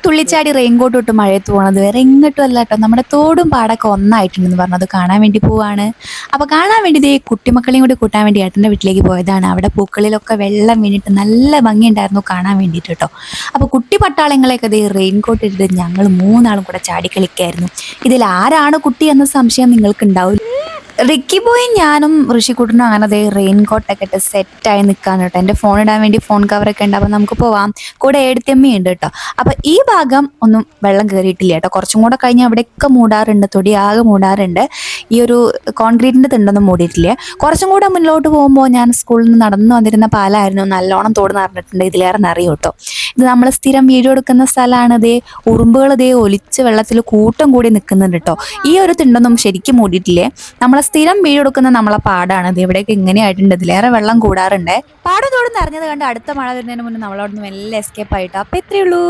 തുള്ളിച്ചാടി റെയിൻകോട്ട് ഇട്ട് മഴയത്ത് പോണത് വേറെ എങ്ങോട്ടും അല്ല കേട്ടോ, നമ്മുടെ തോടും പാടൊക്കെ ഒന്നായിട്ടുണ്ടെന്ന് പറഞ്ഞത് കാണാൻ വേണ്ടി പോവാണ്. അപ്പോൾ കാണാൻ വേണ്ടി ദേ കുട്ടിമക്കളെയും കൂടി കൂട്ടാൻ വേണ്ടി ഏട്ടൻ്റെ വീട്ടിലേക്ക് പോയതാണ്. അവിടെ പൂക്കളിലൊക്കെ വെള്ളം വീണിട്ട് നല്ല ഭംഗിയുണ്ടായിരുന്നു കാണാൻ വേണ്ടിയിട്ട് കേട്ടോ. അപ്പോൾ കുട്ടി പട്ടാളങ്ങളെയൊക്കെ ദേ റെയിൻകോട്ട് ഇട്ടിട്ട് ഞങ്ങൾ മൂന്നാളും കൂടെ ചാടിക്കളിക്കായിരുന്നു. ഇതിൽ ആരാണ് കുട്ടി എന്ന സംശയം നിങ്ങൾക്ക് ഉണ്ടാവും. റിക്കി ബോയും ഞാനും ഋഷിക്കുട്ടനും അങ്ങനെ അതേ റെയിൻകോട്ടൊക്കെ ഇട്ട് സെറ്റായി നിൽക്കാന്ന് കേട്ടോ. എൻ്റെ ഫോൺ ഇടാൻ വേണ്ടി ഫോൺ കവറൊക്കെ ഉണ്ട്. അപ്പോൾ നമുക്ക് പോവാം. കൂടെ ഏടത്തിയമ്മയുണ്ട് കേട്ടോ. അപ്പോൾ ഈ ഭാഗം ഒന്നും വെള്ളം കയറിയിട്ടില്ല കേട്ടോ. കുറച്ചും കൂടെ കഴിഞ്ഞാൽ അവിടെയൊക്കെ മൂടാറുണ്ട്, തൊടി ആകെ മൂടാറുണ്ട്. ഈ ഒരു കോൺക്രീറ്റിൻ്റെ തിണ്ടൊന്നും മൂടിയിട്ടില്ല. കുറച്ചും കൂടെ മുന്നോട്ട് പോകുമ്പോൾ ഞാൻ സ്കൂളിൽ നിന്ന് നടന്നു വന്നിരുന്ന പാലായിരുന്നു, നല്ലോണം തോട് നിറഞ്ഞിട്ടുണ്ട്. ഇതിലേറെ നിറയും കേട്ടോ. ഇത് നമ്മൾ സ്ഥിരം വീഡിയോ എടുക്കുന്ന സ്ഥലമാണ്. ഇതേ ഉറുമ്പുകൾ ഇതേ ഒലിച്ച് വെള്ളത്തിൽ കൂട്ടം കൂടി നിൽക്കുന്നുണ്ട് കേട്ടോ. ഈ ഒരു തിണ്ടൊന്നും ശരിക്കും മൂടിയിട്ടില്ലേ. നമ്മളെ സ്ഥിരം വീഡിയോ എടുക്കുന്ന നമ്മളെ പാടാണ്. ഇത് ഇവിടേക്ക് ഇങ്ങനെയായിട്ടുണ്ട്, ഇതിലേറെ വെള്ളം കൂടാറുണ്ട്. പാടും തോടും നിറഞ്ഞത് കണ്ട് അടുത്ത മഴ വരുന്നതിന് മുന്നേ നമ്മളവിടെ നിന്ന് എല്ലാം എസ്കേപ്പ് ആയിട്ടോ. അപ്പോൾ ഇത്രയേ ഉള്ളൂ.